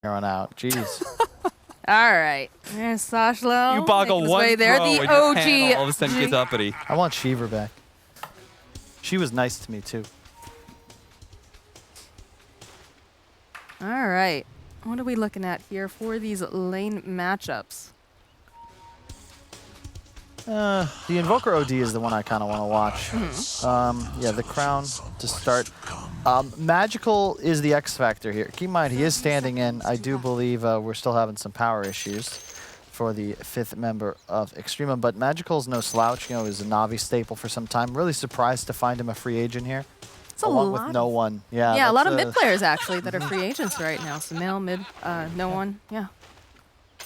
here on out. Jeez. All right. There's Sashlo. You boggle one way there. throw The and your OG. panel all of a sudden gets uppity. I want Shiver back. She was nice to me, too. All right. What are we looking at here for these lane matchups? The Invoker OD is the one I kind of want to watch. Yeah, the Crown to start. Magical is the X factor here. Keep in mind, he is standing in. I do believe we're still having some power issues for the 5th member of EXTREMUM, but Magical's no slouch. You know, he's a Navi staple for some time. Really surprised to find him a free agent here. It's a Along lot with no one. Yeah, a lot of mid players actually that are free agents right now. So male, mid, no one. Yeah.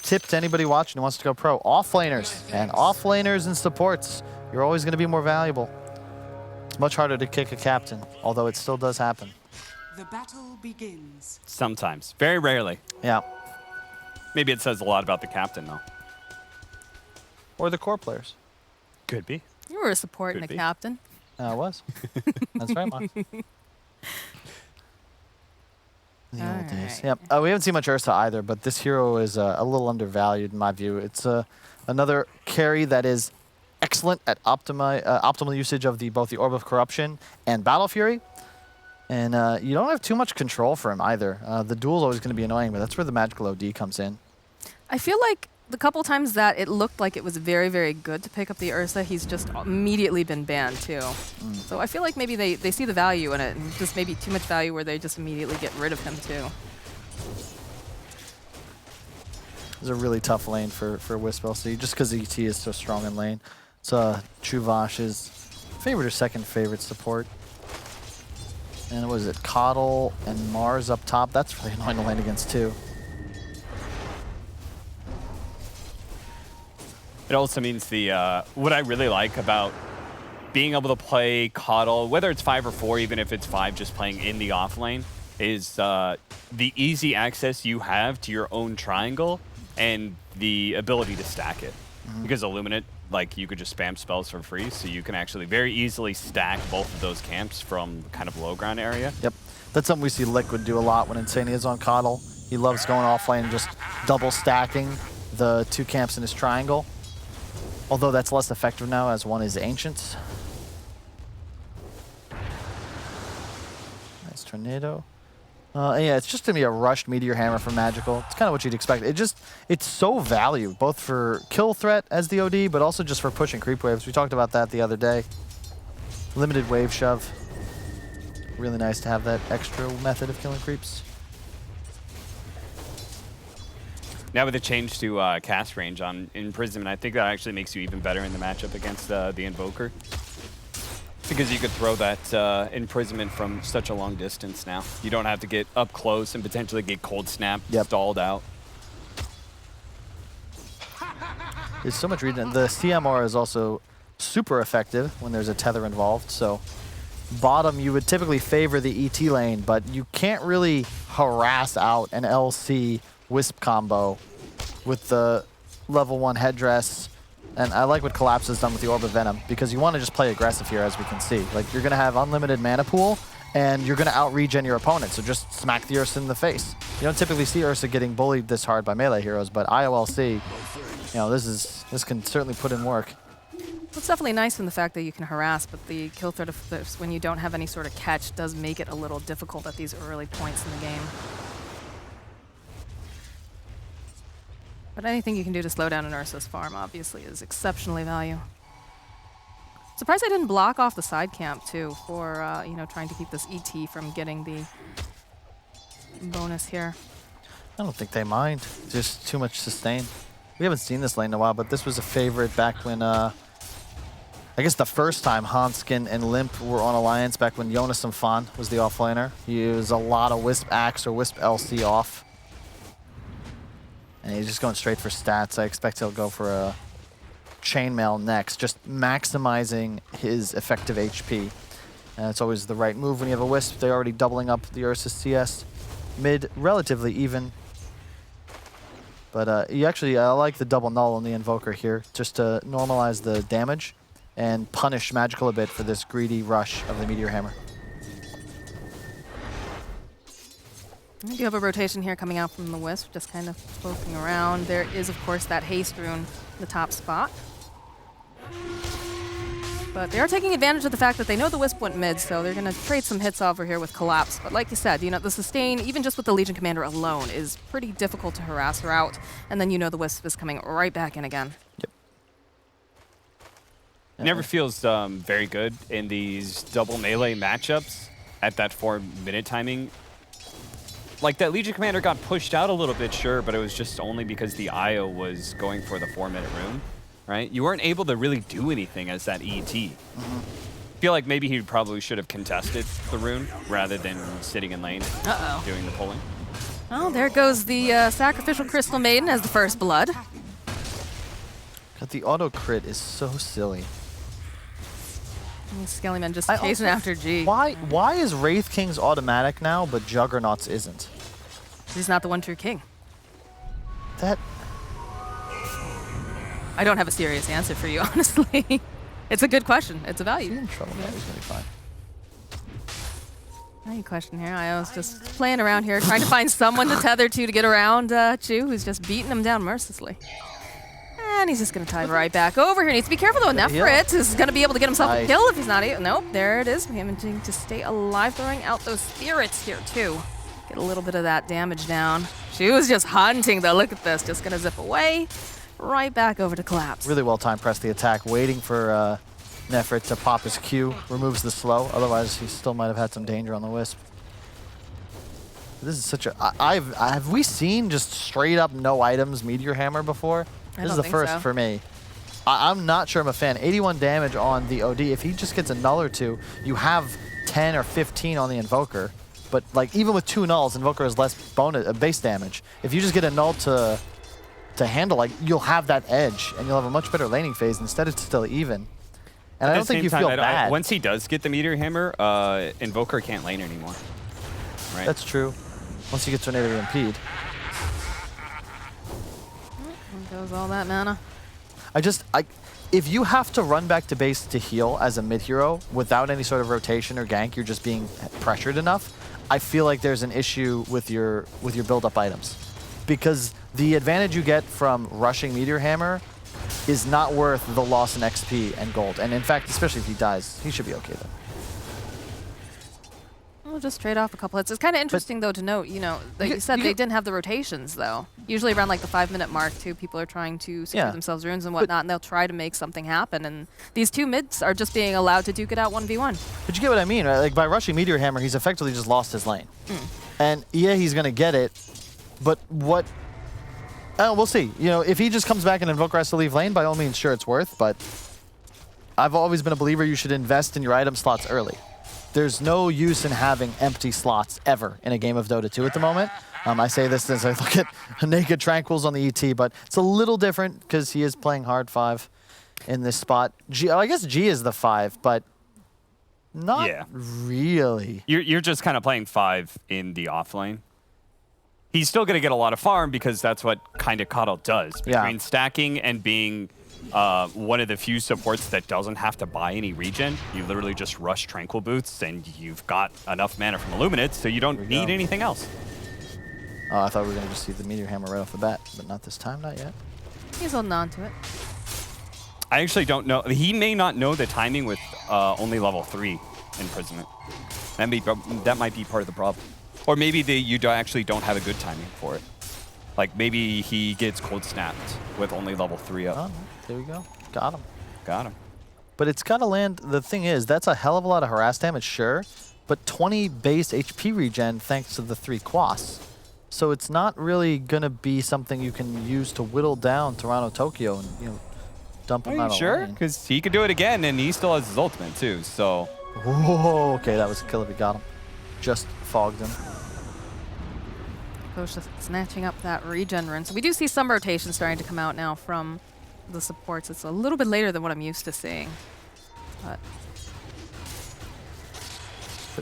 Tip to anybody watching who wants to go pro. Off-laners and off-laners and supports. You're always going to be more valuable. It's much harder to kick a captain, although it still does happen. The battle begins. Sometimes. Very rarely. Yeah. Maybe it says a lot about the captain, though. Or the core players. Could be. You were a support Could and a be. captain. I was. That's right, Mark. The old days. Yep. We haven't seen much Ursa either, but this hero is a little undervalued in my view. It's another carry that is excellent at optimal usage of both the Orb of Corruption and Battle Fury. And you don't have too much control for him either. The duel's always going to be annoying, but that's where the Magical OD comes in. I feel like the couple times that it looked like it was very, very good to pick up the Ursa, he's just immediately been banned too. So I feel like maybe they see the value in it, and just maybe too much value where they just immediately get rid of him too. It's a really tough lane for Wisp LC, just because ET is so strong in lane. It's Chuvash's favorite or second favorite support. And what was it? Coddle and Mars up top. That's really annoying to lane against too. It also means the what I really like about being able to play Coddle, whether it's 5 or 4, even if it's 5, just playing in the off lane, is the easy access you have to your own triangle and the ability to stack it. Because Illuminate, like, you could just spam spells for free, so you can actually very easily stack both of those camps from kind of low ground area. Yep. That's something we see Liquid do a lot when Insane is on Coddle. He loves going off lane and just double stacking the 2 camps in his triangle. Although that's less effective now as one is Ancient. Nice Tornado. Yeah, it's just going to be a rushed Meteor Hammer from Magical. It's kind of what you'd expect. It's so valued, both for kill threat as the OD, but also just for pushing creep waves. We talked about that the other day. Limited wave shove. Really nice to have that extra method of killing creeps. Now with the change to cast range on Imprisonment, I think that actually makes you even better in the matchup against the Invoker. Because you could throw that Imprisonment from such a long distance now. You don't have to get up close and potentially get cold snap stalled out. There's so much reason. The CMR is also super effective when there's a tether involved. So bottom, you would typically favor the ET lane, but you can't really harass out an LC Wisp combo with the level 1 headdress. And I like what Collapse has done with the Orb of Venom, because you want to just play aggressive here, as we can see. Like, you're going to have unlimited mana pool, and you're going to out-regen your opponent, so just smack the Ursa in the face. You don't typically see Ursa getting bullied this hard by melee heroes, but IOLC, you know, this can certainly put in work. It's definitely nice in the fact that you can harass, but the kill threat of this, when you don't have any sort of catch, does make it a little difficult at these early points in the game. But anything you can do to slow down an Ursa's farm, obviously, is exceptionally value. Surprised I didn't block off the side camp, too, for, you know, trying to keep this ET from getting the bonus here. I don't think they mind. Just too much sustain. We haven't seen this lane in a while, but this was a favorite back when, I guess the first time Hanskin and Limp were on Alliance, back when Jonas and Fan was the offlaner. He used a lot of Wisp Axe or Wisp LC off. And he's just going straight for stats. I expect he'll go for a chainmail next, just maximizing his effective HP. And it's always the right move when you have a Wisp. They're already doubling up the Ursa CS. Mid, relatively even. But I like the double null on the Invoker here, just to normalize the damage and punish Magical a bit for this greedy rush of the Meteor Hammer. We do have a rotation here coming out from the Wisp, just kind of poking around. There is, of course, that haste rune in the top spot. But they are taking advantage of the fact that they know the Wisp went mid, so they're going to trade some hits over here with Collapse. But like you said, you know, the sustain, even just with the Legion Commander alone, is pretty difficult to harass her out. And then you know the Wisp is coming right back in again. Yep. Never feels very good in these double melee matchups at that 4-minute timing. Like, that Legion Commander got pushed out a little bit, sure, but it was just only because the IO was going for the 4-minute rune, right? You weren't able to really do anything as that ET. Feel like maybe he probably should have contested the rune rather than sitting in lane doing the pulling. Oh, there goes the Sacrificial Crystal Maiden as the first blood. God, the auto crit is so silly. Skellyman just chasing after G. Why is Wraith King's automatic now, but Juggernaut's isn't? He's not the one true king. That... I don't have a serious answer for you, honestly. It's a good question. It's a value. He's in trouble. Yeah. He's gonna be fine. Any question here? I was just playing around here, trying to find someone to tether to get around Chu, who's just beating him down mercilessly. And he's just going to time right back over here. Needs to be careful, though. Nefrit is going to be able to get himself a kill if he's not able. Nope, there it is. Managing to stay alive, throwing out those spirits here, too. Get a little bit of that damage down. She was just hunting, though. Look at this. Just going to zip away. Right back over to Collapse. Really well timed press the attack, waiting for Nefrit to pop his Q, removes the slow. Otherwise, he still might have had some danger on the Wisp. This is such a... have we seen just straight up no items Meteor Hammer before? This is the first for me. I'm not sure I'm a fan. 81 damage on the OD. If he just gets a null or two, you have 10 or 15 on the Invoker. But like even with 2 nulls, Invoker has less base damage. If you just get a null to handle, like you'll have that edge and you'll have a much better laning phase. Instead, it's still even. And I don't think you feel bad. Once he does get the Meteor Hammer, Invoker can't lane anymore. Right? That's true. Once you get Tornado to impede. There goes all that mana. If you have to run back to base to heal as a mid hero without any sort of rotation or gank, you're just being pressured enough. I feel like there's an issue with your build-up items, because the advantage you get from rushing Meteor Hammer is not worth the loss in XP and gold. And in fact, especially if he dies, he should be okay though. We'll just trade off a couple hits. It's kind of interesting, though, to note, you know, like you said, they didn't have the rotations, though. Usually around, like, the 5-minute mark, too, people are trying to secure themselves runes and whatnot, and they'll try to make something happen. And these 2 mids are just being allowed to duke it out 1v1. But you get what I mean, right? Like, by rushing Meteor Hammer, he's effectively just lost his lane. And, yeah, he's going to get it, but what... we'll see. You know, if he just comes back and Invoker has to leave lane, by all means, sure, it's worth, but I've always been a believer you should invest in your item slots early. There's no use in having empty slots ever in a game of Dota 2 at the moment. I say this as I look at Naked Tranquils on the ET, but it's a little different because he is playing hard 5 in this spot. I guess G is the 5, but not really. You're just kind of playing 5 in the off lane. He's still going to get a lot of farm because that's what kind of Coddle does. Between stacking and being one of the few supports that doesn't have to buy any regen, you literally just rush Tranquil Boots and you've got enough mana from Illuminate, so you don't need anything else. I thought we were going to just see the Meteor Hammer right off the bat, but not this time, not yet. He's holding on to it. I actually don't know. He may not know the timing with only level 3 Imprisonment. That might be part of the problem. Or maybe you actually don't have a good timing for it. Like, maybe he gets cold snapped with only level 3 up. Oh, there we go. Got him. Got him. But it's got to land. The thing is, that's a hell of a lot of harass damage, sure, but 20 base HP regen thanks to the 3 Quas. So it's not really going to be something you can use to whittle down Toronto Tokyo and, you know, dump him out of sure? lane. Because he could do it again, and he still has his ultimate, too, so... Whoa, okay, that was a kill if he got him. Just fogged him. Coach just snatching up that regen rune. So we do see some rotation starting to come out now from the supports. It's a little bit later than what I'm used to seeing. But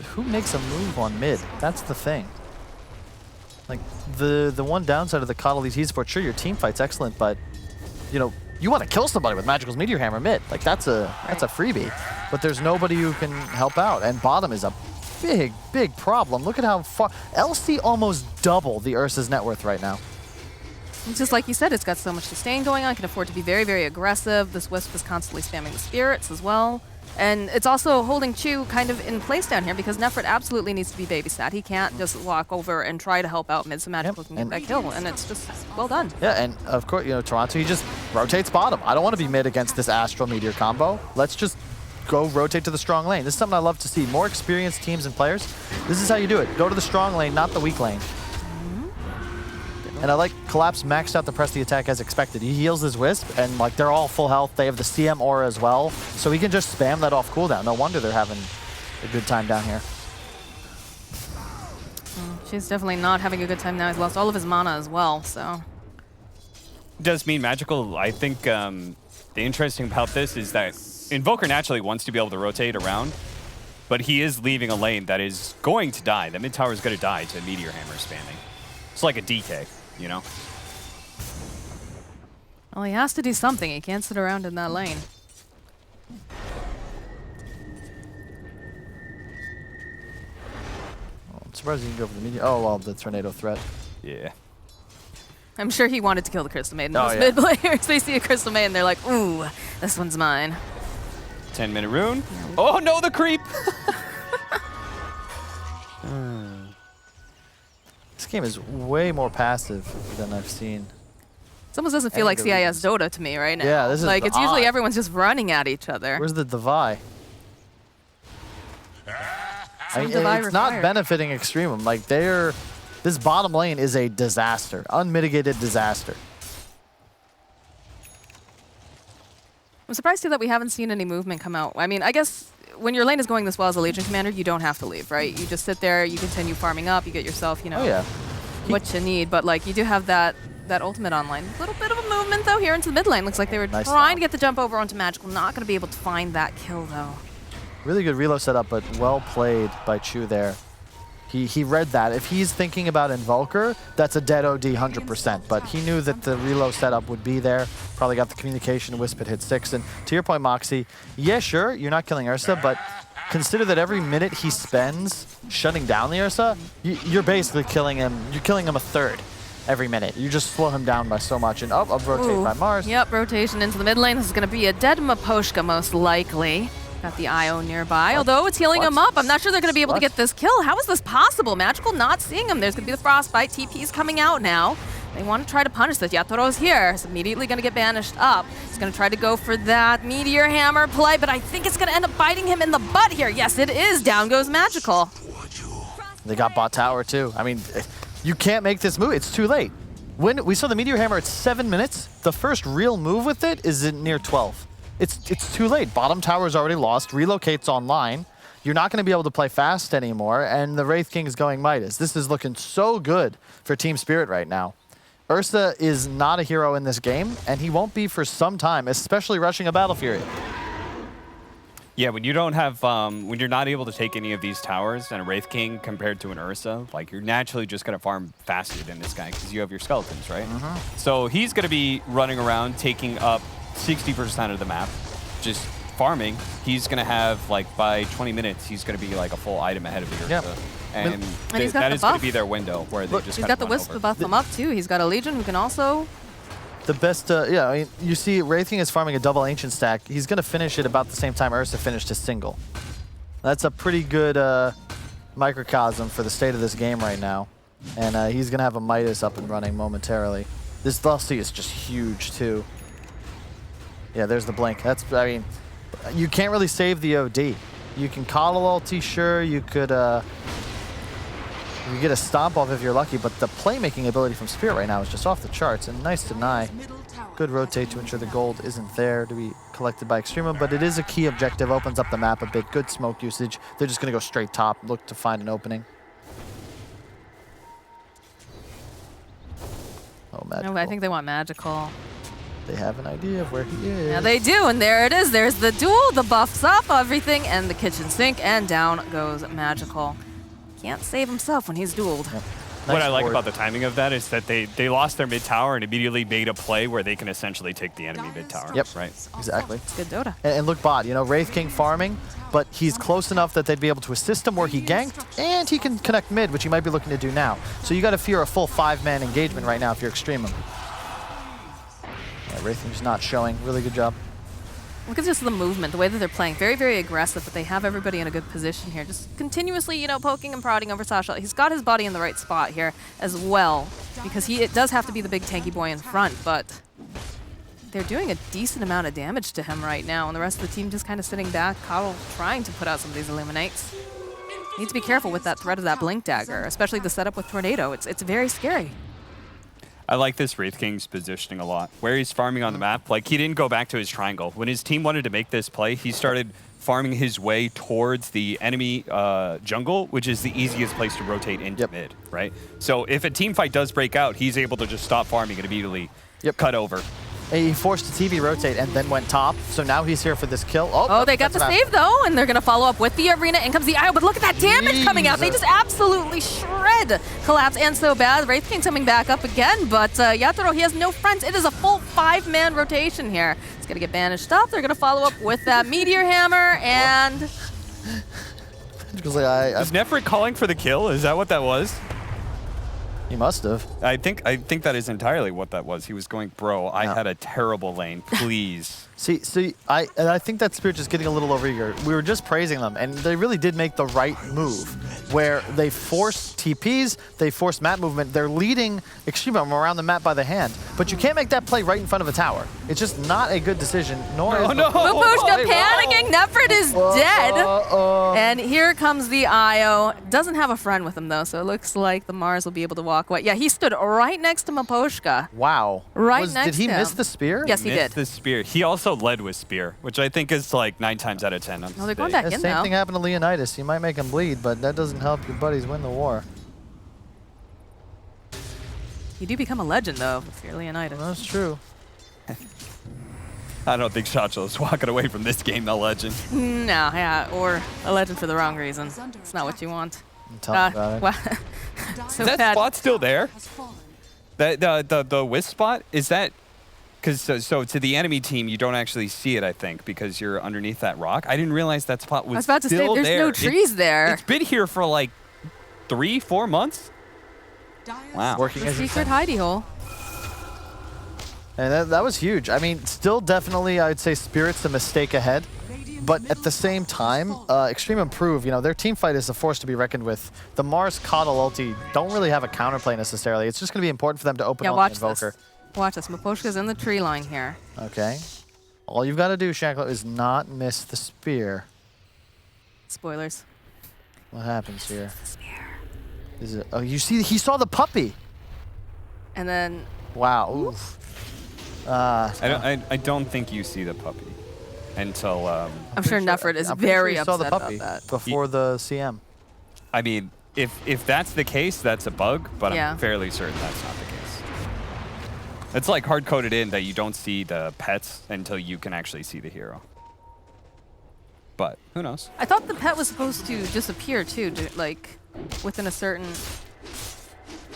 who makes a move on mid? That's the thing. Like, the one downside of the Coddle these esports, sure, your team fight's excellent, but, you know, you want to kill somebody with Magical's Meteor Hammer mid. Like, that's a freebie. But there's nobody who can help out. And bottom is a big problem. Look at how far... LC almost double the Ursa's net worth right now. It's just like you said, it's got so much sustain going on, can afford to be very, very aggressive. This Wisp is constantly spamming the spirits as well. And it's also holding Chu kind of in place down here because Nefrit absolutely needs to be babysat. He can't just walk over and try to help out mid so Magical can get that kill, and it's just well done. Yeah, and of course, you know, Toronto, he just rotates bottom. I don't want to be mid against this Astral Meteor combo. Let's just go rotate to the strong lane. This is something I love to see. More experienced teams and players, this is how you do it. Go to the strong lane, not the weak lane. And I like Collapse maxed out the press the attack as expected. He heals his Wisp, and like they're all full health. They have the CM aura as well, so he can just spam that off cooldown. No wonder they're having a good time down here. She's definitely not having a good time now. He's lost all of his mana as well, so. Does mean Magical, I think the interesting about this is that Invoker naturally wants to be able to rotate around, but he is leaving a lane that is going to die. The mid tower is going to die to Meteor Hammer spamming. It's like a DK. You know? Well, he has to do something. He can't sit around in that lane. Oh, I'm surprised you can go for the meteor. Oh, well, the tornado threat. Yeah. I'm sure he wanted to kill the Crystal Maiden. Oh, Those yeah. mid players, they see a Crystal Maiden, they're like, ooh, this one's mine. 10-minute rune. Oh no, the creep! This game is way more passive than I've seen. It almost doesn't feel like CIS Dota to me right now. Yeah, this is like it's usually odd. everyone's just running at each other. Where's the Devi? Some Devi It's not required. benefiting Extremum. Like this bottom lane is a disaster, unmitigated disaster. I'm surprised too that we haven't seen any movement come out. I mean, I guess when your lane is going this well as a Legion Commander, you don't have to leave, right? You just sit there, you continue farming up, you get yourself, you know, Oh yeah. what you need. But like, you do have that ultimate online. A little bit of a movement though here into the mid lane. Looks like they were Nice trying stop. to get the jump over onto Magical. Not going to be able to find that kill though. Really good reload setup, but well played by Chu there. He read that. If he's thinking about Invoker, that's a dead OD 100%. But he knew that the reload setup would be there. Probably got the communication. Wisp had hit 6. And to your point, Moxie, yeah, sure, you're not killing Ursa, but consider that every minute he spends shutting down the Ursa, you're basically killing him. You're killing him a third every minute. You just slow him down by so much. And up rotate by Mars. Yep, rotation into the mid lane. This is going to be a dead Maposhka most likely. Got the IO nearby, although it's healing him up. I'm not sure they're going to be able to get this kill. How is this possible? Magical not seeing him. There's going to be the Frostbite. TP's coming out now. They want to try to punish this. Yatoro's here. It's immediately going to get banished up. He's going to try to go for that Meteor Hammer play, but I think it's going to end up biting him in the butt here. Yes, it is. Down goes Magical. They got bot tower too. I mean, you can't make this move. It's too late. When we saw the Meteor Hammer at 7 minutes, the first real move with it is in near 12. It's too late. Bottom tower is already lost. Relocate's online. You're not going to be able to play fast anymore, and the Wraith King is going Midas. This is looking so good for Team Spirit right now. Ursa is not a hero in this game, and he won't be for some time, especially rushing a Battle Fury. Yeah, when you don't have, when you're not able to take any of these towers and a Wraith King compared to an Ursa, like you're naturally just going to farm faster than this guy because you have your skeletons, right? So he's going to be running around taking up 60% of the map, just farming. He's going to have, like, by 20 minutes, he's going to be like a full item ahead of the Ursa. Yep. And, he's got that the is going to buff. be their window where they just He's got the Wisp to buff him up too. He's got a Legion who can also... The best, yeah, I mean, you see Wraith King is farming a double Ancient stack. He's going to finish it about the same time Ursa finished his single. That's a pretty good microcosm for the state of this game right now. And he's going to have a Midas up and running momentarily. This Dusty is just huge too. Yeah, there's the blink. That's, I mean, you can't really save the OD. You can coddle ulti, sure. You could get a stomp off if you're lucky, but the playmaking ability from Spirit right now is just off the charts. And nice deny. Good rotate to ensure the gold isn't there to be collected by Extremum, but it is a key objective. Opens up the map a bit. Good smoke usage. They're just going to go straight top, look to find an opening. Oh, Magical. No, I think they want Magical. They have an idea of where he is. Yeah, they do, and there it is. There's the duel, the buffs up, everything, and the kitchen sink, and down goes Magical. Can't save himself when he's dueled. Yep. What I like ward. about the timing of that is that they lost their mid tower and immediately made a play where they can essentially take the enemy mid tower. Yep. Right. Exactly. It's good Dota. And look, bot, you know, Wraith King farming, but he's close enough that they'd be able to assist him where he ganked, and he can connect mid, which he might be looking to do now. So you got to fear a full 5-man engagement right now if you're EXTREMUM. Yeah, Wraith King's not showing. Really good job. Look at just the movement, the way that they're playing. Very, very aggressive, but they have everybody in a good position here. Just continuously, you know, poking and prodding over Sasha. He's got his body in the right spot here as well, because it does have to be the big tanky boy in front, but they're doing a decent amount of damage to him right now, and the rest of the team just kind of sitting back, Coddle trying to put out some of these Illuminates. Need to be careful with that threat of that Blink Dagger, especially the setup with Tornado. It's very scary. I like this Wraith King's positioning a lot. Where he's farming on the map, like he didn't go back to his triangle. When his team wanted to make this play, he started farming his way towards the enemy jungle, which is the easiest place to rotate into mid, right? So if a team fight does break out, he's able to just stop farming and immediately cut over. He forced the TV rotate and then went top, so now he's here for this kill. Oh, they got the save though, and they're gonna follow up with the arena. In comes the IO, but look at that damage coming out. They just absolutely shred Collapse, and so bad. Wraith King coming back up again, but Yatoro, he has no friends. It is a full 5-man rotation here. It's gonna get banished up. They're gonna follow up with that Meteor Hammer, and... Is Nefrit calling for the kill? Is that what that was? He must have. I think that is entirely what that was. He was going, bro, I had a terrible lane, please. See, I think that Spirit is getting a little overeager. We were just praising them, and they really did make the right move, where they forced TPs, they forced map movement. They're leading EXTREMUM around the map by the hand, but you can't make that play right in front of a tower. It's just not a good decision, nor is Mapushka panicking. Nefrit is dead. And here comes the IO. Doesn't have a friend with him, though, so it looks like the Mars will be able to walk away. Yeah, he stood right next to Mapushka. Wow. Right next Did he to him. miss the spear? Yes, he did. Missed the spear. He also led with spear, which I think is like 9 times out of 10. No, they're going back The in same now. thing happened to Leonidas. You might make him bleed, but that doesn't help your buddies win the war. You do become a legend, though, if you're Leonidas. That's true. I don't think Shachel is walking away from this game a legend. No, yeah, or a legend for the wrong reason. It's not what you want. Tell me about it. Well, so Is that bad. spot still there? The wisp spot? Is that... Because so to the enemy team, you don't actually see it, I think, because you're underneath that rock. I didn't realize that spot was I was about to say, still there's there. no trees there. It's been here for like 3-4 months. Wow. Working The as a secret hidey hole. And that was huge. I mean, still definitely, I'd say Spirit's a mistake ahead. But at the same time, EXTREMUM prove, you know, their team fight is a force to be reckoned with. The Mars Coddle ulti don't really have a counterplay necessarily. It's just going to be important for them to open Yeah, on watch the Invoker. this. Watch this. Mapushka's in the tree line here. Okay. All you've got to do, Shanklo, is not miss the spear. Spoilers. What happens here? Is it? Oh, you see, he saw the puppy. And then... Wow. Oof. I don't think you see the puppy until... I'm sure Nefrit is I'm pretty very sure he saw upset the puppy about that. before the CM. I mean, if that's the case, that's a bug, but Yeah. I'm fairly certain that's not the case. It's like hard-coded in that you don't see the pets until you can actually see the hero. But who knows? I thought the pet was supposed to disappear, too, like, within a certain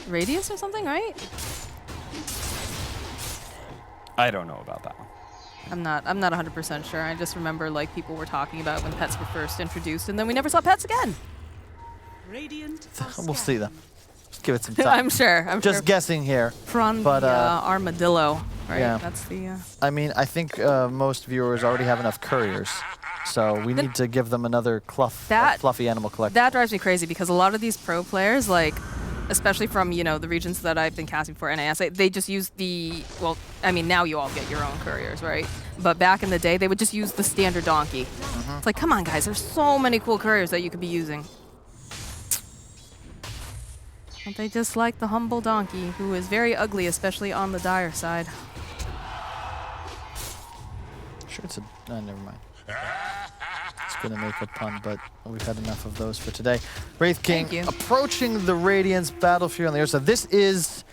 radius or something, right? I don't know about that one. I'm not 100% sure. I just remember, like, people were talking about when pets were first introduced, and then we never saw pets again. Radiant We'll see them. Just give it some time. I'm sure. I'm Just sure. guessing here. From but, the armadillo, right? yeah. That's the... I mean, I think most viewers already have enough couriers, so we need to give them another fluffy animal collector. That drives me crazy because a lot of these pro players, like, especially from, you know, the regions that I've been casting for NAS, they just use the, well, I mean, now you all get your own couriers, right? But back in the day, they would just use the standard donkey. It's like, come on, guys, there's so many cool couriers that you could be using. But they just like the humble donkey, who is very ugly, especially on the dire side. Sure, it's a... never mind. It's going to make a pun, but we've had enough of those for today. Wraith King Thank you. approaching the Radiance battlefield on the air. So this is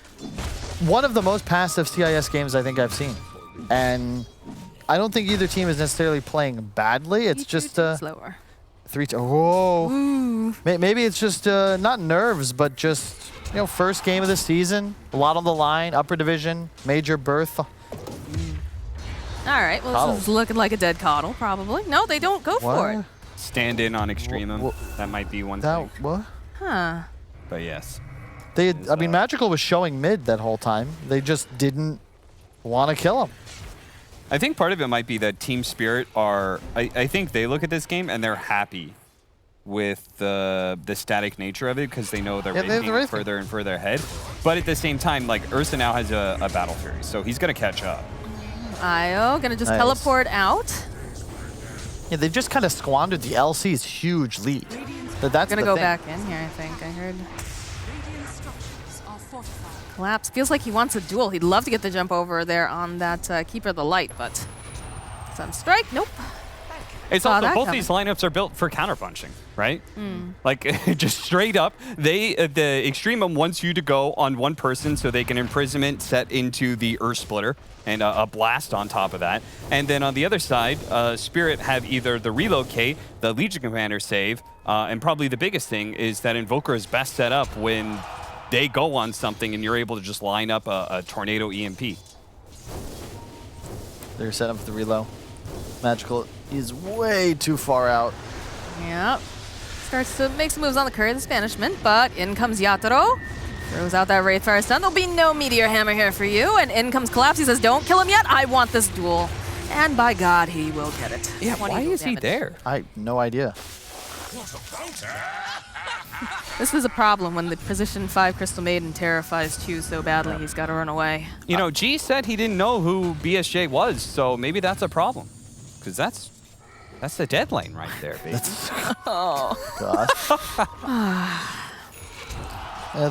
one of the most passive CIS games I think I've seen. And I don't think either team is necessarily playing badly. It's just... slower. Whoa. Ooh. Maybe it's just not nerves, but just You know, first game of the season, a lot on the line, upper division, major berth. All right, well, this is looking like a dead coddle, probably. No, they don't go for it. Stand in on EXTREMUM. That might be one thing. What? Huh. But yes. I mean, Magical was showing mid that whole time. They just didn't want to kill him. I think part of it might be that Team Spirit are, I think they look at this game and they're happy with the static nature of it because they know they're making further and further ahead. But at the same time, like, Ursa now has a Battle Fury, so he's going to catch up. Io gonna just teleport out. Yeah, they just kind of squandered the LC's huge lead. But that's Gonna the go thing. back in here, I think. I heard. Collapse. Feels like he wants a duel. He'd love to get the jump over there on that Keeper of the Light, but Sunstrike, nope. It's also, both these lineups are built for counterpunching, right? Like, just straight up, the EXTREMUM wants you to go on one person so they can imprisonment set into the Earth Splitter and a blast on top of that. And then on the other side, Spirit have either the relocate, the Legion Commander save, and probably the biggest thing is that Invoker is best set up when they go on something and you're able to just line up a Tornado EMP. They're set up for the reload. Magical is way too far out. Yep. Starts to make some moves on the Curry of the Banishment, but in comes Yatoro. Throws out that Wraithfire stun. There'll be no Meteor Hammer here for you. And in comes Collapse. He says, don't kill him yet. I want this duel. And by God, he will get it. Yeah, why is he there? I have no idea. This was a problem when the position 5 Crystal Maiden terrifies Q so badly he's got to run away. You know, G said he didn't know who BSJ was, so maybe that's a problem. Because that's the dead lane right there, baby. Oh. God.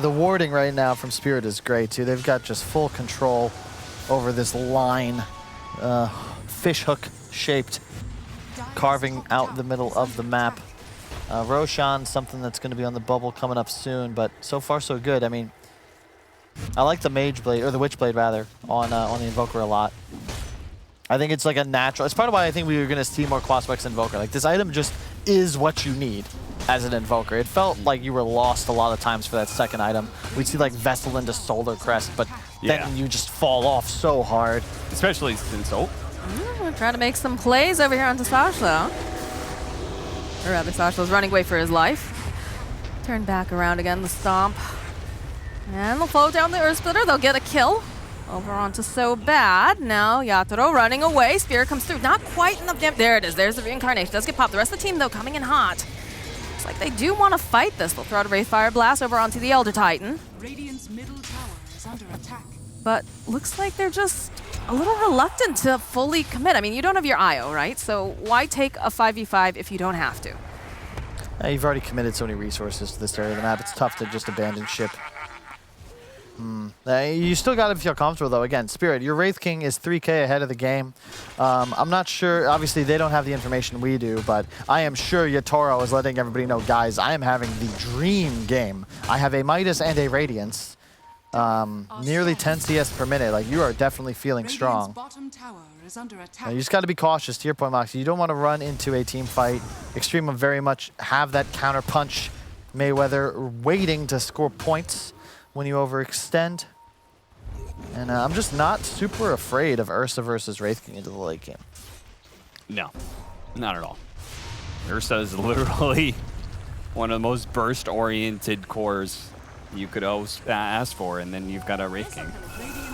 The warding right now from Spirit is great, too. They've got just full control over this line. Fishhook-shaped, carving out the middle of the map. Roshan, something that's going to be on the bubble coming up soon, but so far so good. I mean, I like the Mage Blade, or the Witch Blade rather, on the Invoker a lot. I think it's like a natural. It's part of why I think we were going to see more Quaspex Invoker. Like, this item just is what you need as an Invoker. It felt like you were lost a lot of times for that second item. We'd see like Vessel into Solar Crest, but then you just fall off so hard. Especially since We're trying to make some plays over here onto Sasha. Or rather, Sasha's running away for his life. Turn back around again, the Stomp. And they'll flow down the Earth Splitter. They'll get a kill. Over onto So Bad. Now Yatoro running away. Spear comes through. Not quite enough damage. There it is. There's the reincarnation. Does get popped. The rest of the team, though, coming in hot. Looks like they do want to fight this. They'll throw out a Wraithfire Blast over onto the Elder Titan. Radiant's middle tower is under attack. But looks like they're just a little reluctant to fully commit. I mean, you don't have your IO, right? So why take a 5v5 if you don't have to? You've already committed so many resources to this area of the map. It's tough to just abandon ship. You still got to feel comfortable, though. Again, Spirit, your Wraith King is 3K ahead of the game. I'm not sure. Obviously, they don't have the information we do, but I am sure Yatoro is letting everybody know, guys, I am having the dream game. I have a Midas and a Radiance. Nearly 10 CS per minute. Like, you are definitely feeling strong. Bottom tower is under attack. You just got to be cautious. To your point, Moxie, you don't want to run into a team fight. EXTREMUM very much have that counter punch. Mayweather waiting to score points when you overextend. And I'm just not super afraid of Ursa versus Wraith King into the late game. No, not at all. Ursa is literally one of the most burst-oriented cores you could always ask for, and then you've got a Wraith King.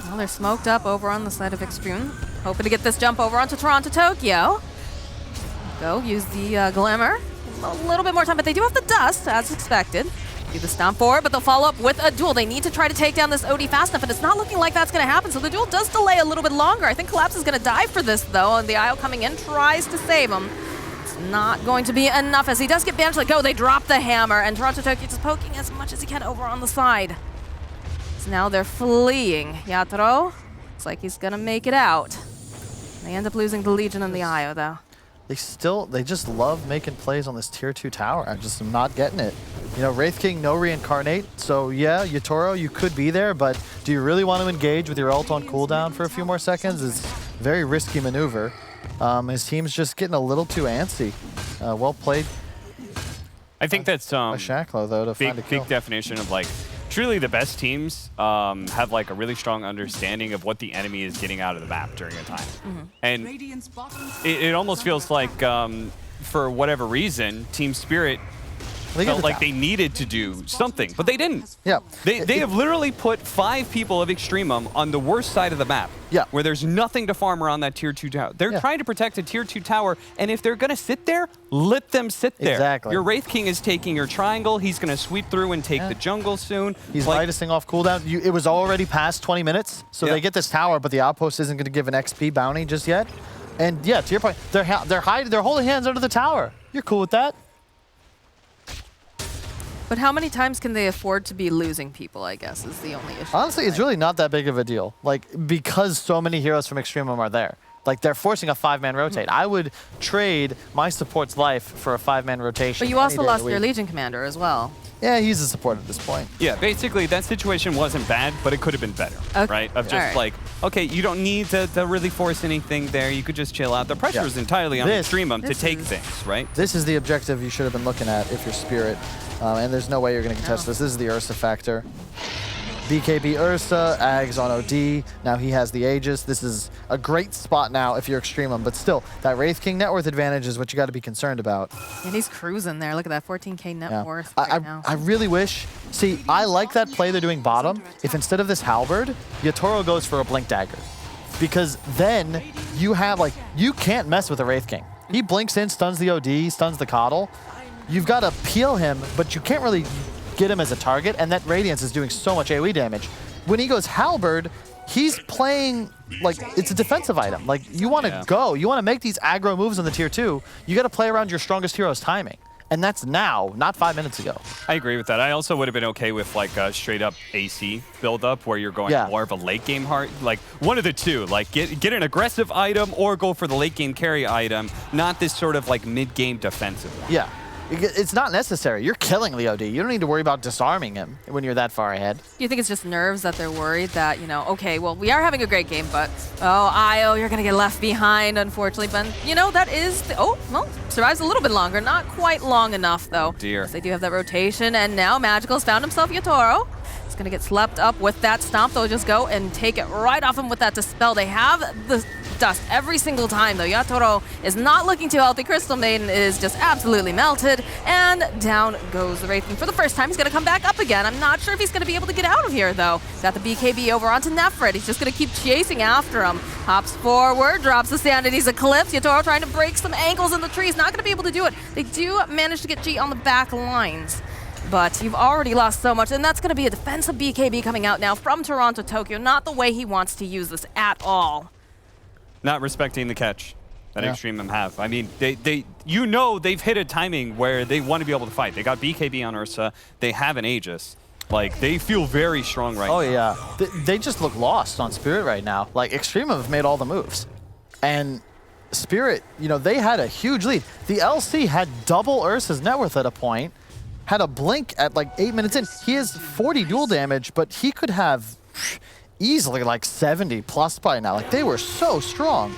Well, they're smoked up over on the side of EXTREMUM. Hoping to get this jump over onto Toronto, Tokyo. Go, use the Glimmer. A little bit more time, but they do have the Dust, as expected. Do the Stomp forward, but they'll follow up with a duel. They need to try to take down this OD fast enough, and it's not looking like that's going to happen, so the duel does delay a little bit longer. I think Collapse is going to die for this, though, and the IO coming in tries to save him. It's not going to be enough, as he does get banished. Like, go, they drop the hammer, and Toronto Tokyo just poking as much as he can over on the side. So now they're fleeing. Yatoro looks like he's going to make it out. They end up losing the Legion and the IO, though. They just love making plays on this tier 2 tower. I just am not getting it. You know, Wraith King, no reincarnate. So yeah, Yatoro, you could be there, but do you really want to engage with your ult on cooldown for a few more seconds? It's a very risky maneuver. His team's just getting a little too antsy. Well played. I think that's by Shacklo, though, to find a kill. big definition of like truly the best teams have like a really strong understanding of what the enemy is getting out of the map during a time. And Radiant's bottom it almost feels like, for whatever reason, Team Spirit felt like they needed to do something, but they didn't. Yeah. They have literally put 5 people of EXTREMUM on the worst side of the map. Yeah. Where there's nothing to farm around that tier 2 tower. They're trying to protect a tier 2 tower, and if they're going to sit there, let them sit there. Exactly. Your Wraith King is taking your triangle. He's going to sweep through and take the jungle soon. He's like, Vitusing off cooldown. It was already past 20 minutes, so they get this tower, but the outpost isn't going to give an XP bounty just yet. And yeah, to your point, they're holding hands under the tower. You're cool with that? But how many times can they afford to be losing people, I guess, is the only issue. Honestly, it's really not that big of a deal. Like, because so many heroes from EXTREMUM are there. Like, they're forcing a 5-man rotate. I would trade my support's life for a 5-man rotation. But you also any day of lost the your week. Legion commander as well. Yeah, he's a support at this point. Yeah, basically that situation wasn't bad, but it could have been better, right? Of just like, okay, you don't need to really force anything there. You could just chill out. The pressure is entirely on EXTREMUM to take things, right? This is the objective you should have been looking at if you're Spirit. And there's no way you're going to contest this. This is the Ursa factor. BKB Ursa, Ags on OD. Now he has the Aegis. This is a great spot now if you're EXTREMUM, but still, that Wraith King net worth advantage is what you got to be concerned about. And he's cruising there. Look at that 14K net worth right now. I really wish, see, I like that play they're doing bottom. If instead of this halberd, Yatoro goes for a blink dagger. Because then you have, like, you can't mess with a Wraith King. He blinks in, stuns the OD, stuns the Coddle. You've got to peel him, but you can't really get him as a target, and that Radiance is doing so much AoE damage. When he goes halberd, he's playing like it's a defensive item. Like, you want to go, you want to make these aggro moves on the tier 2, you got to play around your strongest hero's timing. And that's now, not 5 minutes ago. I agree with that. I also would have been okay with like a straight up AC build up where you're going more of a late game hard, like one of the two, like get an aggressive item or go for the late game carry item, not this sort of like mid game defensive one. Yeah. It's not necessary. You're killing the OD. You don't need to worry about disarming him when you're that far ahead. Do you think it's just nerves that they're worried that, you know, okay, well, we are having a great game, but, oh, Io, you're going to get left behind, unfortunately. But, you know, that is, survives a little bit longer. Not quite long enough, though. Dear. They do have that rotation, and now Magical's found himself Yatoro. He's going to get slept up with that stomp. They'll just go and take it right off him with that Dispel. They have the dust every single time, though. Yatoro is not looking too healthy. Crystal Maiden is just absolutely melted, and down goes the Wraith King. For the first time, he's going to come back up again. I'm not sure if he's going to be able to get out of here, though. Got the BKB over onto Nefrit. He's just going to keep chasing after him. Hops forward, drops the Sanity's Eclipse. Yatoro trying to break some ankles in the trees. Not going to be able to do it. They do manage to get G on the back lines. But you've already lost so much, and that's going to be a defensive BKB coming out now from Toronto, Tokyo. Not the way he wants to use this at all. Not respecting the catch that EXTREMUM have. I mean, they've hit a timing where they want to be able to fight. They got BKB on Ursa. They have an Aegis. Like, they feel very strong right now. Oh, yeah. They just look lost on Spirit right now. Like, EXTREMUM have made all the moves. And Spirit, you know, they had a huge lead. The LC had double Ursa's net worth at a point. Had a blink at like 8 minutes in. He has 40 dual damage, but he could have easily like 70 plus by now. Like, they were so strong.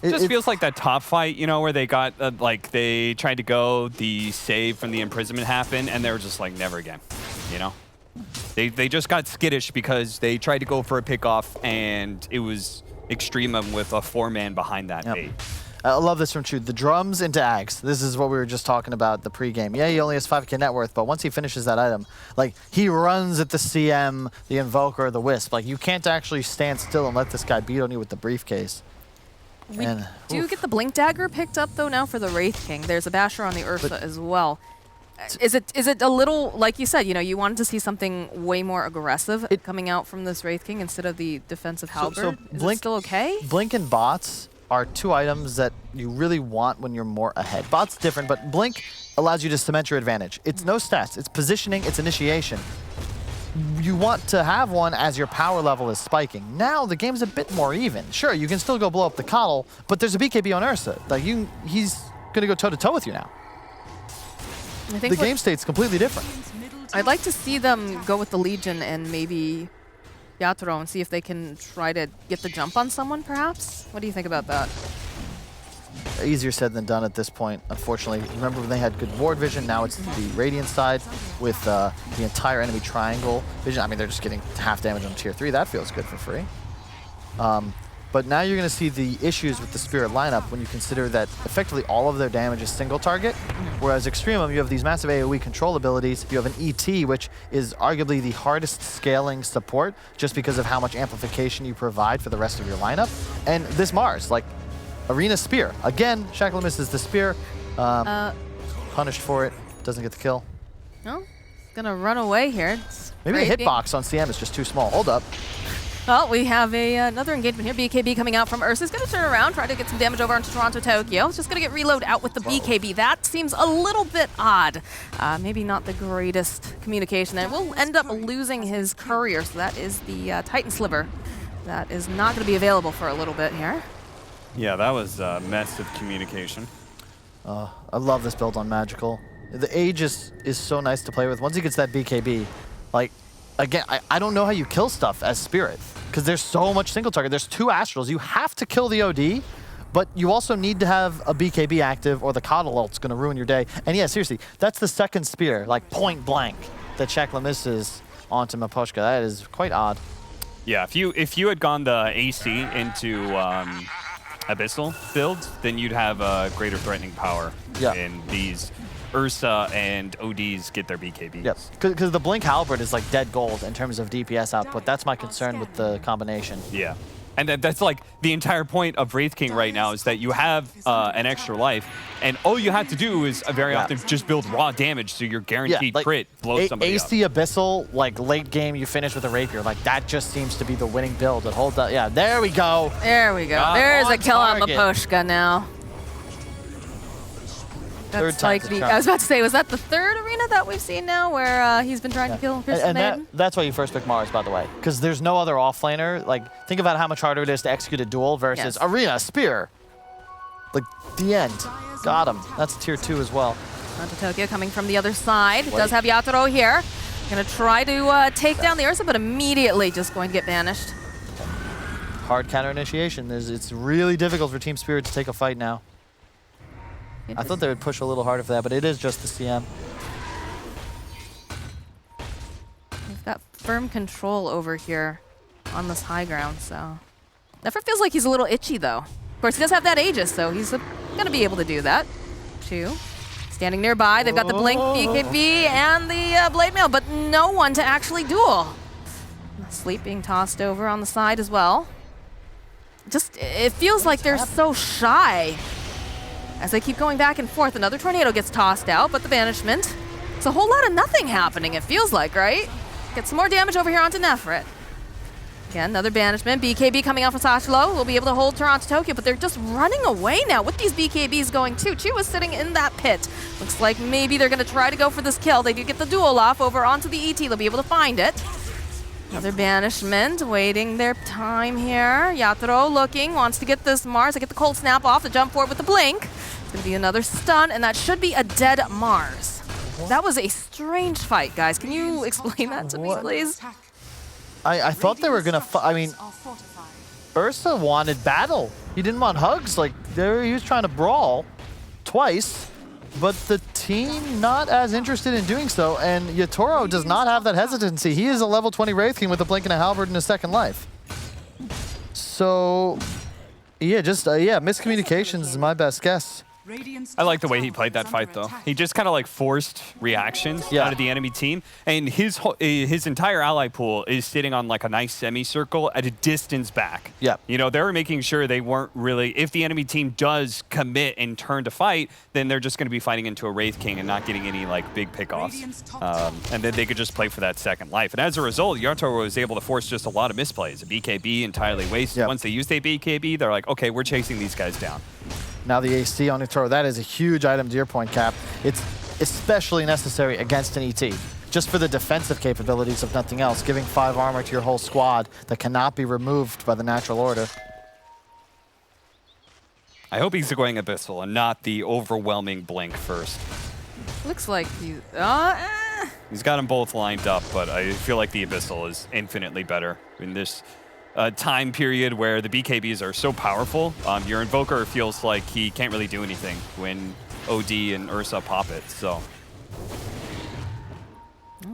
It just feels like that top fight, you know, where they got, like, they tried to go, the save from the imprisonment happened, and they were just like, never again, you know? They just got skittish because they tried to go for a pickoff, and it was EXTREMUM with a 4-man behind that bait. I love this from Chu. The drums into Ags. This is what we were just talking about, the pregame. Yeah, he only has 5k net worth, but once he finishes that item, like, he runs at the CM, the Invoker, the Wisp. Like, you can't actually stand still and let this guy beat on you with the briefcase. We do get the Blink Dagger picked up, though, now for the Wraith King. There's a Basher on the Ursa as well. Is it a little, like you said, you know, you wanted to see something way more aggressive coming out from this Wraith King instead of the defensive halberd? Is it still okay? Blink and Bots are two items that you really want when you're more ahead. Bot's different, but Blink allows you to cement your advantage. It's no stats, it's positioning, it's initiation. You want to have one as your power level is spiking. Now the game's a bit more even. Sure, you can still go blow up the Coddle, but there's a BKB on Ursa. Like, he's gonna go toe-to-toe with you now. I think the game state's completely different. I'd like to see them go with the Legion and maybe Yatoro and see if they can try to get the jump on someone, perhaps? What do you think about that? easier said than done at this point, unfortunately. Remember when they had good ward vision, now it's the Radiant side with the entire enemy triangle vision. I mean, they're just getting half damage on tier 3. That feels good for free. But now you're going to see the issues with the Spirit lineup when you consider that effectively all of their damage is single target, whereas Extremum, you have these massive AoE control abilities. You have an ET, which is arguably the hardest scaling support just because of how much amplification you provide for the rest of your lineup. And this Mars, like Arena Spear. Again, Shackle misses the Spear. Punished for it, doesn't get the kill. No, gonna run away here. It's Maybe the great being- hitbox on CM is just too small. Hold up. Well, we have another engagement here. BKB coming out from Ursa's going to turn around, try to get some damage over onto Toronto Tokyo. It's just going to get reload out with the BKB. That seems a little bit odd. Maybe not the greatest communication there. We'll end up losing his courier, so that is the Titan Sliver. That is not going to be available for a little bit here. Yeah, that was a mess of communication. I love this build on Magical. The Age is so nice to play with. Once he gets that BKB, like, again, I don't know how you kill stuff as Spirit, because there's so much single target. There's 2 Astrals. You have to kill the OD, but you also need to have a BKB active or the Coddle ult's going to ruin your day. And yeah, seriously, that's the second Spear, like point blank, that Shakla misses onto Miposhka. That is quite odd. Yeah, if you had gone the AC into Abyssal build, then you'd have a greater threatening power. Yeah. And these Ursa and ODs get their BKBs. Yep, because the Blink Halberd is like dead gold in terms of DPS output. That's my concern with the combination. Yeah. And that's like the entire point of Wraith King right now is that you have an extra life, and all you have to do is very often just build raw damage, so you're guaranteed like crit blows somebody AC up. Abyssal, like late game, you finish with a Rapier. Like that just seems to be the winning build. It holds up. Yeah, there we go. There we go. There's a kill on target. Miposhka now. That's like the, I was about to say, was that the 3rd arena that we've seen now where he's been trying to kill Crystal Maiden? That's why you first pick Mars, by the way, because there's no other offlaner. Like, think about how much harder it is to execute a duel versus Arena, Spear. Like, the end. Got him. That's tier 2 as well. Toronto Tokyo coming from the other side. Does have Yatoro here. Gonna try to take down the Ursa, but immediately just going to get banished. Hard counter initiation. It's really difficult for Team Spirit to take a fight now. I thought they would push a little harder for that, but it is just the CM. We've got firm control over here on this high ground, so. Never feels like he's a little itchy, though. Of course, he does have that Aegis, so he's gonna be able to do that. 2. Standing nearby, they've got the Blink, BKB, and the Blade Mail, but no one to actually duel. Sleep being tossed over on the side as well. Just, it feels like they're so shy. As they keep going back and forth, another tornado gets tossed out, but the banishment. It's a whole lot of nothing happening, it feels like, right? Get some more damage over here onto Nefrit. Again, another banishment. BKB coming out from Sashilo. We'll be able to hold Toronto Tokyo, but they're just running away now with these BKBs going too. Chu is sitting in that pit. Looks like maybe they're going to try to go for this kill. They do get the duel off over onto the ET. They'll be able to find it. Another banishment, waiting their time here. Yatoro looking, wants to get this Mars, to get the cold snap off, to jump forward with the blink. It's going to be another stun, and that should be a dead Mars. That was a strange fight, guys. Can you explain that to me, please? I thought they were going to I mean, Ursa wanted battle. He didn't want hugs. Like, he was trying to brawl twice, but the team not as interested in doing so, and Yatoro does not have that hesitancy. He is a level 20 Wraith King with a Blink and a Halberd in his second life. So, yeah, just, miscommunications is my best guess. I like the way he played that fight, though. He just kind of like forced reactions out of the enemy team, and his entire ally pool is sitting on like a nice semicircle at a distance back. Yeah. You know, they were making sure they weren't really, if the enemy team does commit and turn to fight, then they're just going to be fighting into a Wraith King and not getting any like big pickoffs. And then they could just play for that second life. And as a result, Yatoro was able to force just a lot of misplays. A BKB entirely wasted. Yep. Once they used a BKB, they're like, okay, we're chasing these guys down. Now the AC on Yatoro, that is a huge item to your point, Cap. It's especially necessary against an ET, just for the defensive capabilities of nothing else, giving 5 armor to your whole squad that cannot be removed by the natural order. I hope he's going Abyssal and not the overwhelming Blink first. Looks like you. He's got them both lined up, but I feel like the Abyssal is infinitely better. I mean, time period where the BKBs are so powerful, your Invoker feels like he can't really do anything when OD and Ursa pop it, so.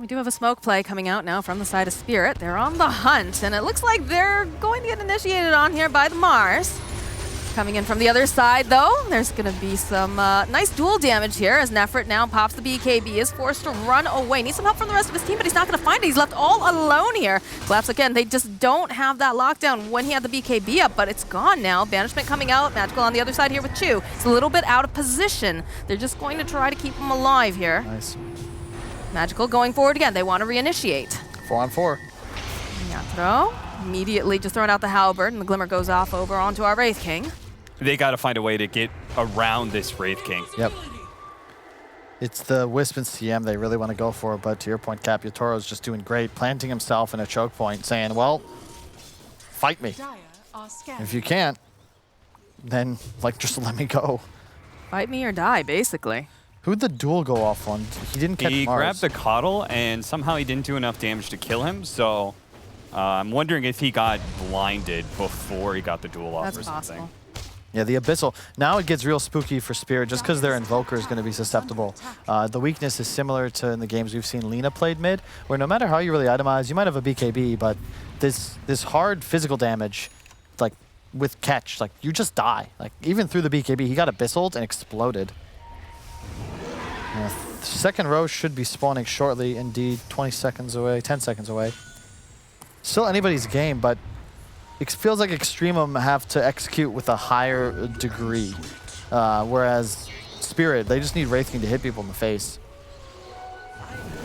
We do have a smoke play coming out now from the side of Spirit. They're on the hunt, and it looks like they're going to get initiated on here by the Mars. Coming in from the other side, though, there's going to be some nice dual damage here as Nefrit now pops the BKB, is forced to run away. Needs some help from the rest of his team, but he's not going to find it. He's left all alone here. Collapse again. They just don't have that lockdown when he had the BKB up, but it's gone now. Banishment coming out. Magical on the other side here with Chu. It's a little bit out of position. They're just going to try to keep him alive here. Nice. Magical going forward again. They want to reinitiate. 4-on-4. Yatro immediately just throwing out the halberd, and the Glimmer goes off over onto our Wraith King. They got to find a way to get around this Wraith King. Yep. It's the Wisp and CM they really want to go for, but to your point, Cap, Yatoro's just doing great, planting himself in a choke point, saying, well, fight me. Dire are scared. If you can't, then, like, just let me go. Fight me or die, basically. Who'd the duel go off on? He didn't catch He Mars. grabbed the Coddle, and somehow he didn't do enough damage to kill him, so I'm wondering if he got blinded before he got the duel off That's or something. possible. Yeah, the Abyssal. Now it gets real spooky for Spirit just because their Invoker is going to be susceptible. The weakness is similar to in the games we've seen Lina played mid, where no matter how you really itemize, you might have a BKB, but this hard physical damage, like with catch, like you just die. Like even through the BKB, he got Abyssaled and exploded. Second row should be spawning shortly, indeed, 20 seconds away, 10 seconds away. Still anybody's game, but it feels like EXTREMUM have to execute with a higher degree, whereas Spirit, they just need Wraith King to hit people in the face.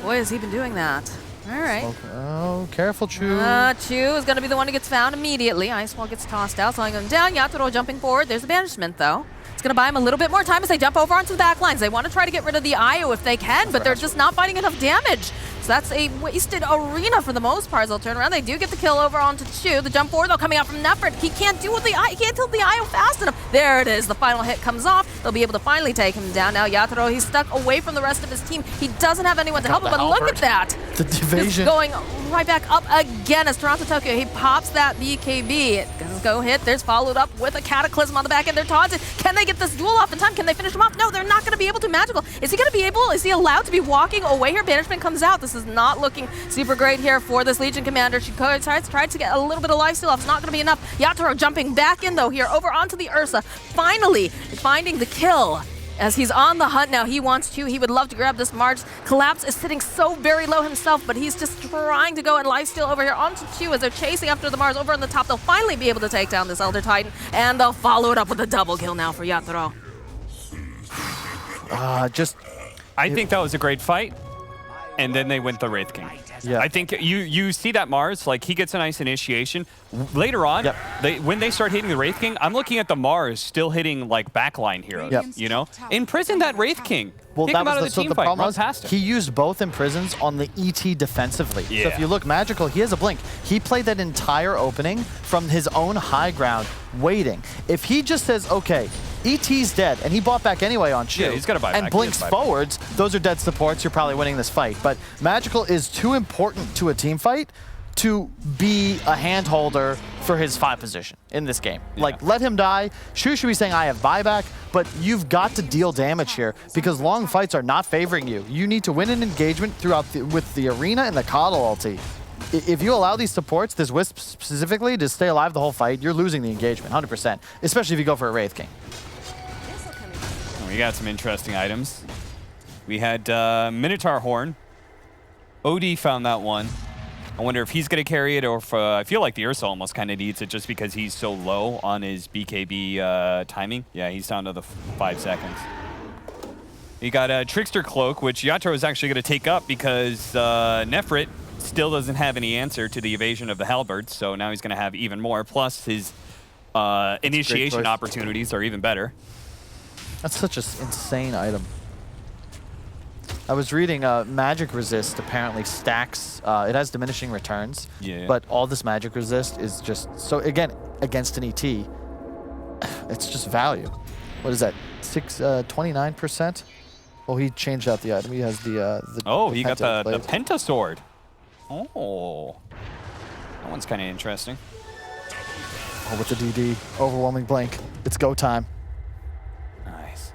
Boy, has he been doing that. All right. Oh, careful, Chu. Chu is going to be the one who gets found immediately. Ice Wall gets tossed out, slowing him down. Yatoro jumping forward. There's a banishment, though. It's going to buy him a little bit more time as they jump over onto the back lines. They want to try to get rid of the IO if they can, but they're just not finding enough damage. So that's a wasted arena for the most part. They'll turn around. They do get the kill over onto Chu. The jump forward, though, coming out from Nefrit. He can't do the he can't kill the IO fast enough. There it is. The final hit comes off. They'll be able to finally take him down. Now Yatoro, he's stuck away from the rest of his team. He doesn't have anyone to help him, but look at that. The division. Just going right back up again as Toronto Tokyo. He pops that BKB. It does go hit. There's followed up with a Cataclysm on the back end. They're taunted. Can they get this duel off in time? Can they finish him off? No, they're not going to be able to. Magical. Is he going to be able? Is he allowed to be walking away here? Banishment comes out. This is not looking super great here for this Legion commander. She tried to get a little bit of lifesteal off. It's not going to be enough. Yatoro jumping back in, though, here over onto the Ursa. Finally finding the kill. As he's on the hunt now, he wants to. He would love to grab this Mars. Collapse is sitting so very low himself, but he's just trying to go and lifesteal over here onto Chu as they're chasing after the Mars over on the top. They'll finally be able to take down this Elder Titan, and they'll follow it up with a double kill now for Yatoro. I think that was a great fight, and then they went the Wraith King. Yeah. I think you see that Mars, like he gets a nice initiation. Later on, when they start hitting the Wraith King, I'm looking at the Mars still hitting like backline heroes, you know? Imprison that Wraith King. Well, Take that him out of was the team fight, problem run was past him. he used both imprisons on the ET defensively. Yeah. So if you look Magical, he has a blink. He played that entire opening from his own high ground, waiting. If he just says, okay, ET's dead, and he bought back anyway on Chu, he's gotta buy and back. blinks forwards, those are dead supports, you're probably winning this fight. But Magical is too important to a team fight to be a hand holder for his 5 position in this game. Like, let him die. Shu should be saying, I have buyback, but you've got to deal damage here because long fights are not favoring you. You need to win an engagement throughout with the arena and the Coddle ulti. If you allow these supports, this Wisp specifically, to stay alive the whole fight, you're losing the engagement, 100%, especially if you go for a Wraith King. We got some interesting items. We had Minotaur Horn. OD found that one. I wonder if he's going to carry it or if I feel like the Ursa almost kind of needs it just because he's so low on his BKB timing. Yeah, he's down to the 5 seconds. You got a Trickster Cloak, which Yatoro is actually going to take up because Nefrit still doesn't have any answer to the evasion of the Halberd, so now he's going to have even more. Plus, his initiation opportunities are even better. That's such an insane item. I was reading Magic Resist apparently stacks, it has diminishing returns, but all this Magic Resist is just, so again, against an ET, it's just value. What is that, 29%? Oh, he changed out the item. He has the oh, the he got the blade. Penta Sword. Oh, that one's kind of interesting. Oh, with the DD, overwhelming blink. It's go time. Nice.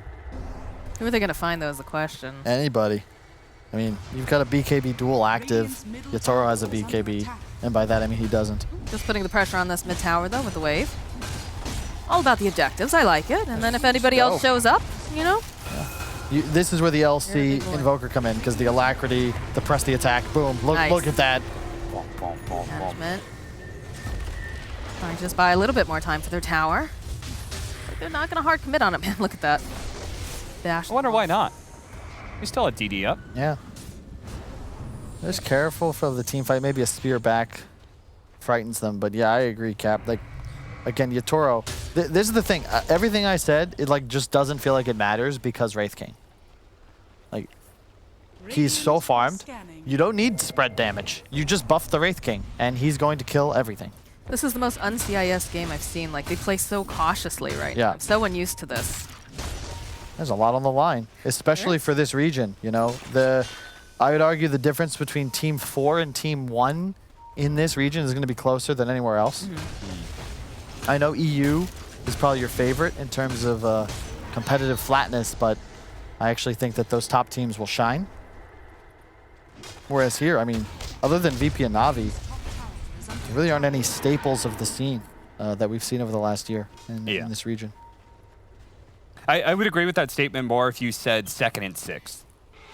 Who are they going to find, though, is the question. Anybody. I mean, you've got a BKB dual active. Yatoro has a BKB, and by that I mean he doesn't. Just putting the pressure on this mid tower, though, with the wave. All about the objectives. I like it. And then if anybody else shows up, you know. This is where the You're a LC big boy. Invoker come in, because the alacrity, the press the attack, boom. Look, Nice. look at that. Management. Trying to just buy a little bit more time for their tower. But they're not going to hard commit on it, man. Look at that. Dash. I wonder why not. We still had DD up. Yeah. Just careful for the team fight. Maybe a spear back frightens them, but yeah, I agree, Cap. Like, again, Yatoro. This is the thing. Everything I said, it like just doesn't feel like it matters because Wraith King. Like, he's so farmed. You don't need spread damage. You just buff the Wraith King, and he's going to kill everything. This is the most un-CIS game I've seen. Like, they play so cautiously right Yeah. now. I'm so unused to this. There's a lot on the line, especially for this region. You know, I would argue the difference between Team 4 and Team 1 in this region is going to be closer than anywhere else. I know EU is probably your favorite in terms of competitive flatness, but I actually think that those top teams will shine. Whereas here, I mean, other than VP and Navi, there really aren't any staples of the scene that we've seen over the last year in this region. I would agree with that statement more if you said 2nd and 6th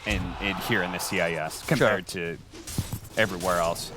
in here in the CIS compared to everywhere else.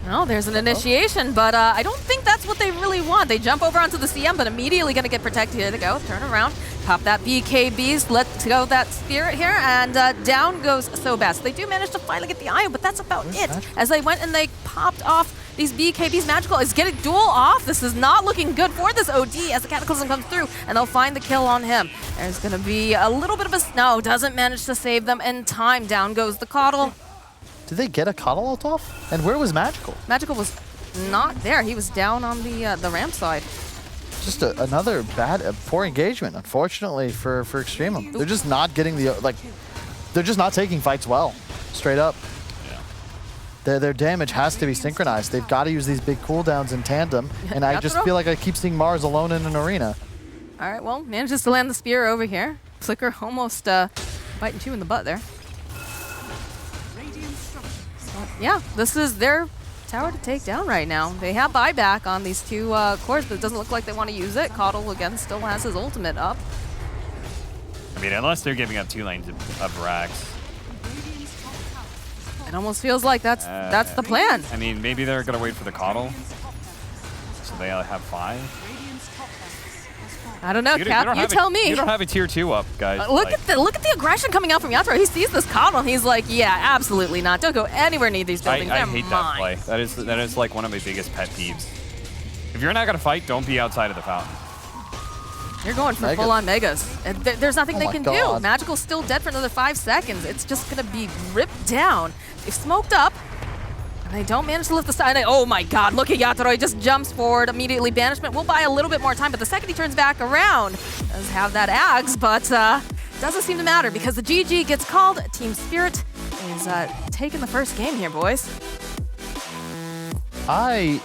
No, there's an initiation, but I don't think that's what they really want. They jump over onto the CM, but immediately going to get protected. Here they go. Turn around. Pop that BKBs. Let go that spirit here, and down goes Sobas. They do manage to finally get the Io, but that's about it. As they went and they popped off these BKBs. Magical is getting duel off. This is not looking good for this OD as the Cataclysm comes through, and they'll find the kill on him. There's going to be a little bit of a snow. Doesn't manage to save them in time. Down goes the Coddle. Did they get a Coddle ult off? And where was Magical? Magical was not there. He was down on the ramp side. Just another poor engagement, unfortunately, for EXTREMUM. They're just not getting they're just not taking fights well, straight up. Their damage has to be synchronized. They've got to use these big cooldowns in tandem, and I just feel like I keep seeing Mars alone in an arena. All right, well, manages to land the spear over here. Flicker almost biting two in the butt there. Yeah, this is their tower to take down right now. They have buyback on these two cores, but it doesn't look like they want to use it. Coddle, again, still has his ultimate up. I mean, unless they're giving up 2 lanes of racks. It almost feels like that's the plan. I mean, maybe they're going to wait for the Coddle, so they have 5. I don't know, Cap. You tell me. You don't have a tier 2 up, guys. Look at the aggression coming out from Yatoro. He sees this Coddle and he's like, yeah, absolutely not. Don't go anywhere near these buildings. I They're hate mine. that play. That is like one of my biggest pet peeves. If you're not going to fight, don't be outside of the fountain. You're going for full-on megas. And there's nothing they can do. Magical's still dead for another 5 seconds. It's just going to be ripped down. They've smoked up. And they don't manage to lift the side. Oh my god, look at Yatoro. He just jumps forward. Immediately banishment. We'll buy a little bit more time, but the second he turns back around, does have that Ags, but doesn't seem to matter because the GG gets called. Team Spirit is taking the first game here, boys. I